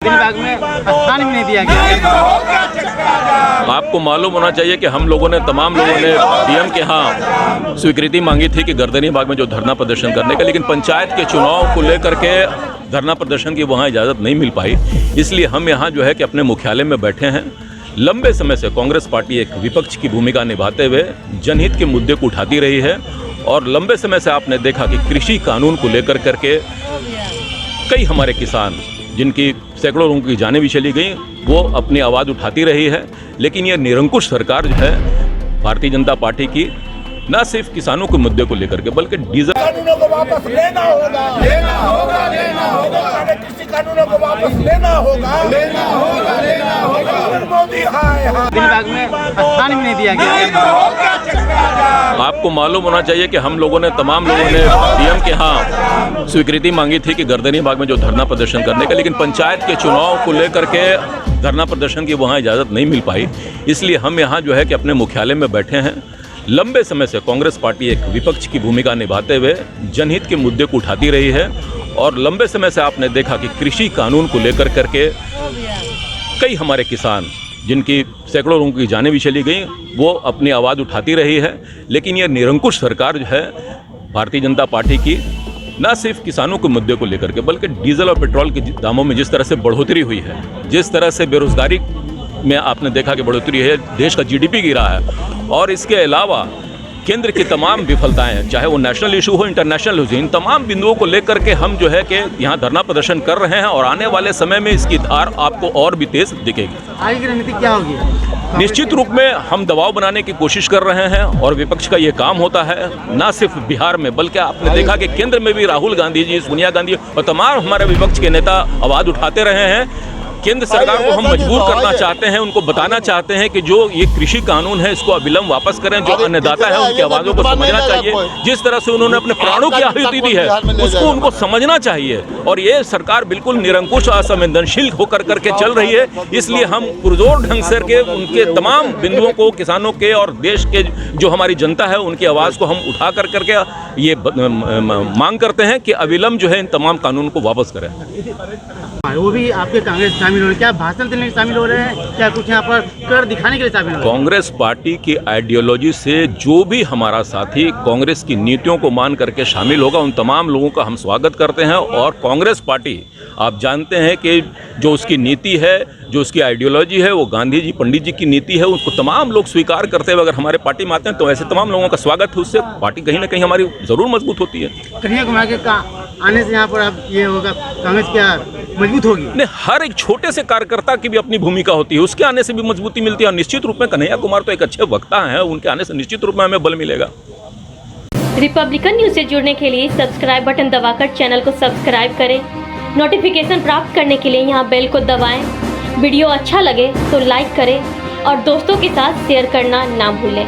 विभाग में स्थान भी नहीं दिया गया। आपको मालूम होना चाहिए कि हम लोगों ने तमाम लोगों ने डीएम के यहाँ स्वीकृति मांगी थी कि गर्दनी बाग में जो धरना प्रदर्शन करने का, लेकिन पंचायत के चुनाव को लेकर के धरना प्रदर्शन की वहाँ इजाज़त नहीं मिल पाई। इसलिए हम यहाँ जो है कि अपने मुख्यालय में बैठे हैं। लंबे समय से कांग्रेस पार्टी एक विपक्ष की भूमिका निभाते हुए जनहित के मुद्दे को उठाती रही है और लंबे समय से आपने देखा कि कृषि कानून को लेकर करके कई हमारे किसान जिनकी सैकड़ों लोगों की जानें भी चली गई, वो अपनी आवाज़ उठाती रही है। लेकिन ये निरंकुश सरकार जो है भारतीय जनता पार्टी की, न सिर्फ किसानों के मुद्दे को लेकर के बल्कि डीजल कानूनों को वापस लेना होगा, लेना होगा, लेना होगा, कृषि कानूनों को वापस लेना होगा, लेना होगा, लेना होगा। मोदी हाय हाय विभाग में स्थान भी नहीं दिया गया। आपको मालूम होना चाहिए कि हम लोगों ने तमाम लोगों ने डीएम के यहाँ स्वीकृति मांगी थी कि गर्दनी बाग में जो धरना प्रदर्शन करने का, लेकिन पंचायत के चुनाव को लेकर के धरना प्रदर्शन की वहाँ इजाज़त नहीं मिल पाई। इसलिए हम यहाँ जो है कि अपने मुख्यालय में बैठे हैं। लंबे समय से कांग्रेस पार्टी एक विपक्ष की भूमिका निभाते हुए जनहित के मुद्दे को उठाती रही है और लंबे समय से आपने देखा कि कृषि कानून को लेकर करके कई हमारे किसान जिनकी सैकड़ों लोगों की जानें भी चली गई, वो अपनी आवाज़ उठाती रही है। लेकिन ये निरंकुश सरकार जो है भारतीय जनता पार्टी की, न सिर्फ किसानों के मुद्दे को लेकर के बल्कि डीजल और पेट्रोल के दामों में जिस तरह से बढ़ोतरी हुई है, जिस तरह से बेरोजगारी में आपने देखा कि बढ़ोतरी है, देश का जीडीपी गिरा है और इसके अलावा केंद्र की तमाम विफलताएं, चाहे वो नेशनल इशू हो, इंटरनेशनल इशू, इन तमाम बिंदुओं को लेकर के हम जो है कि यहाँ धरना प्रदर्शन कर रहे हैं और आने वाले समय में इसकी धार आपको और भी तेज दिखेगी। आगे की रणनीति क्या होगी? निश्चित रूप में हम दबाव बनाने की कोशिश कर रहे हैं और विपक्ष का ये काम होता है, न सिर्फ बिहार में बल्कि आपने देखा कि केंद्र में भी राहुल गांधी जी, सोनिया गांधी और तमाम हमारे विपक्ष के नेता आवाज़ उठाते रहे हैं। केंद्र सरकार को हम मजबूर करना चाहते हैं, उनको बताना चाहते हैं कि जो ये कृषि कानून है इसको अविलंब वापस करें। जो अन्नदाता है उनकी आवाज़ों को समझना चाहिए। जिस तरह से उन्होंने अपने प्राणों की आहुति दी है उसको उनको समझना चाहिए। और ये सरकार बिल्कुल निरंकुश असंवेदनशील होकर करके चल रही है। इसलिए हम पुरजोर ढंग से के उनके तमाम बिंदुओं को, किसानों के और देश के जो हमारी जनता है उनकी आवाज़ को हम उठा कर करके ये मांग करते हैं कि अविलंब जो है इन तमाम कानून को वापस करें। वो भी आपके कांग्रेस शामिल हो रहे हैं, क्या भाषण देने के शामिल हो रहे हैं, क्या कुछ यहाँ पर कर दिखाने के लिए शामिल हो रहे हैं? कांग्रेस पार्टी की आइडियोलॉजी से जो भी हमारा साथी कांग्रेस की नीतियों को मान करके शामिल होगा, उन तमाम लोगों का हम स्वागत करते हैं। और कांग्रेस पार्टी, आप जानते हैं कि जो उसकी नीति है, जो उसकी आइडियोलॉजी है, वो गांधी जी, पंडित जी की नीति है, उसको तमाम लोग स्वीकार करते हुए अगर हमारे पार्टी में आते हैं तो ऐसे तमाम लोगों का स्वागत है। उससे पार्टी कहीं ना कहीं हमारी ज़रूर मजबूत होती है। कन्हैया कुमार के आने से यहाँ पर अब ये होगा, कांग्रेस क्या मजबूत होगी? नहीं, हर एक छोटे से कार्यकर्ता की भी अपनी भूमिका होती है, उसके आने से भी मजबूती मिलती है। और निश्चित रूप में कन्हैया कुमार तो एक अच्छे वक्ता हैं, उनके आने से निश्चित रूप में हमें बल मिलेगा। रिपब्लिकन न्यूज से जुड़ने के लिए सब्सक्राइब बटन दबाकर चैनल को सब्सक्राइब करें। नोटिफिकेशन प्राप्त करने के लिए यहाँ बेल को दबाएं। वीडियो अच्छा लगे तो लाइक करें और दोस्तों के साथ शेयर करना ना भूलें।